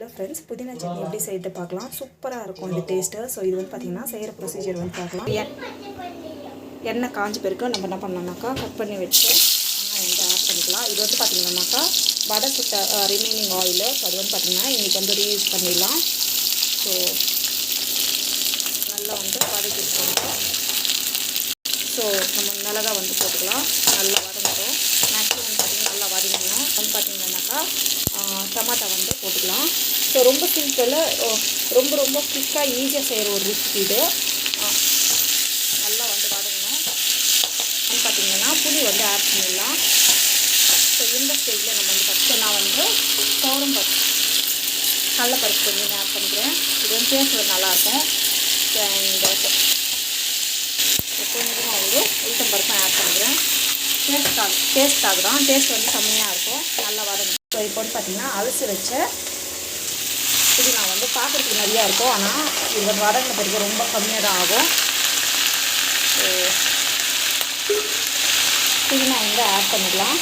Hello friends, புதினா சட்னி எப்படி செய்து பார்க்கலாம். சூப்பராக இருக்கும் இந்த டேஸ்ட்டு. ஸோ இது வந்து பார்த்திங்கன்னா செய்கிற ப்ரொசீஜர் வந்து பார்க்கலாம். எண்ணெய் காஞ்சி பிறகு நம்ம என்ன பண்ணலாம்னாக்கா கட் பண்ணி வச்சு வந்து ஆட் பண்ணிக்கலாம். இது வந்து பார்த்திங்கன்னாக்கா வடை சுட்ட ரிமைனிங் ஆயிலு. ஸோ அது வந்து பார்த்திங்கன்னா இன்றைக்கி வந்து ரீயூஸ் பண்ணிடலாம். ஸோ நல்லா வந்து வதக்கிட்டு ஸோ நம்ம மிளகா வந்து போட்டுக்கலாம். நல்லா வதங்கட்டும். மேக்ஸிமம் பார்த்திங்கன்னா நல்லா வதங்கணும். வந்து பார்த்திங்கன்னாக்கா டமாட்டா வந்து போட்டுக்கலாம். ஸோ ரொம்ப சிம்பிள், ரொம்ப குயிக்காக ஈஸியாக செய்கிற ஒரு ரெசிபி இது. நல்லா வந்து வதங்கணும். வந்து பார்த்திங்கன்னா புளி வந்து ஆட் பண்ணிடலாம். ஸோ இந்த ஸ்டேஜில் நம்ம வந்து ஃபஸ்ட்டு நான் வந்து பருப்பு கடலைப்பருப்பு கொஞ்சம் ஆட் பண்ணிக்கிறேன். இது வந்து டேஸ்ட் நல்லாயிருக்கும். அண்ட் கொஞ்சமாக வந்து உளுத்தம் பருப்பும் ஆட் பண்ணிக்கிறேன். டேஸ்ட்டாக தான். டேஸ்ட் வந்து செம்மையாக இருக்கும். நல்லா வதங்கணும். ஸோ இப்போ வந்து பார்த்திங்கன்னா அலசி வச்ச புதினா வந்து பார்க்குறதுக்கு நிறையா இருக்கும். ஆனால் இது வந்து வதங்கின பிறகு ரொம்ப கம்மியாக தான் ஆகும். ஸோ புதினா வந்து ஆட் பண்ணிடலாம்.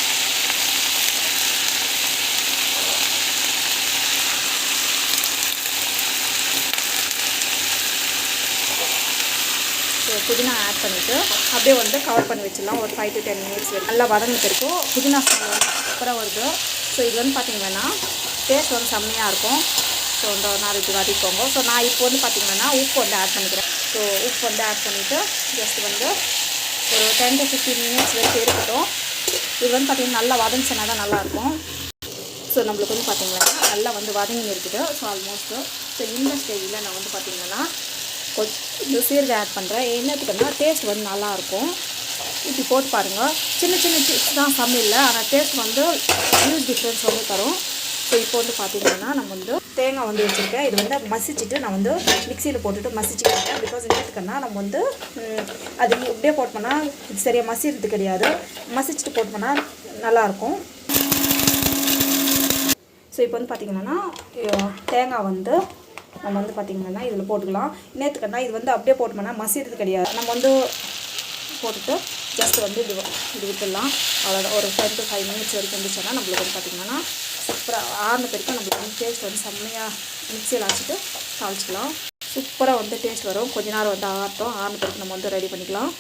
ஸோ புதினா ஆட் பண்ணிவிட்டு அப்படியே வந்து கவர் பண்ணி வச்சிடலாம். ஒரு 5 to 10 minutes நல்லா வதங்கிட்டு இருக்கும். புதினா ஸ்மெல் வந்து சூப்பராக வருது. ஸோ இது வந்து பார்த்திங்கன்னா டேஸ்ட் வந்து செம்மையாக இருக்கும். ஸோ இந்த நாலு இது வதக்கிக்கோங்க. ஸோ நான் இப்போ வந்து பார்த்திங்கன்னா உப்பு வந்து ஆட் பண்ணிக்கிறேன். ஸோ உப்பு வந்து ஆட் பண்ணிவிட்டு ஜஸ்ட் வந்து ஒரு 10 to 15 minutes வரைக்கும் இருக்கட்டும். இது வந்து பார்த்திங்கன்னா நல்லா வதங்கிச்சுன்னா தான் நல்லாயிருக்கும். ஸோ நம்மளுக்கு வந்து பார்த்திங்கன்னா நல்லா வந்து வதங்கி இருக்குது. ஸோ ஆல்மோஸ்ட்டு ஸோ இந்த ஸ்டேஜில் நான் வந்து பார்த்திங்கன்னா கொஞ்சம் சீரகம் ஆட் பண்ணுறேன். என்னத்துக்குன்னா டேஸ்ட் வந்து நல்லாயிருக்கும். இப்படி போட்டு பாருங்கள். சின்ன டிப்ஸ் தான் சமையல், ஆனால் டேஸ்ட் வந்து ஹியூஜ் டிஃப்ரென்ஸ் வந்து தரும். ஸோ இப்போ வந்து பார்த்திங்கன்னா நம்ம வந்து தேங்காய் வந்து வச்சுருக்கேன். இது வந்து மசிச்சுட்டு நான் வந்து மிக்சியில் போட்டுட்டு மசிச்சுக்கிட்டேன். பிகாஸ் என்னத்துக்குன்னா நம்ம வந்து அது இப்படியே போட்டோம்னா இது சரியாக மசிறது கிடையாது. மசிச்சுட்டு போட்டோம்னா நல்லாயிருக்கும். ஸோ இப்போ வந்து பார்த்திங்கன்னா தேங்காய் வந்து நம்ம வந்து பார்த்திங்கன்னா இதில் போட்டுக்கலாம். நேற்றுக்கன்னா இது வந்து அப்படியே போட்டோம்னா மசிறது கிடையாது. நம்ம வந்து போட்டுட்டு ஜஸ்ட் வந்து இது விட்டுடலாம். அவ்வளோதான். ஒரு 10 to 5 minutes வரைக்கும் இருந்துச்சுன்னா நம்மளுக்கு வந்து பார்த்திங்கன்னா சூப்பராக ஆறுன பிறகு நம்மளுக்கு வந்து டேஸ்ட் வந்து செம்மையாக மிக்சியில் அரைச்சிட்டு தாளிச்சிக்கலாம். சூப்பராக வந்து டேஸ்ட் வரும். கொஞ்ச நேரம் வந்து ஆறட்டும். ஆறுன பிறகு நம்ம வந்து ரெடி பண்ணிக்கலாம்.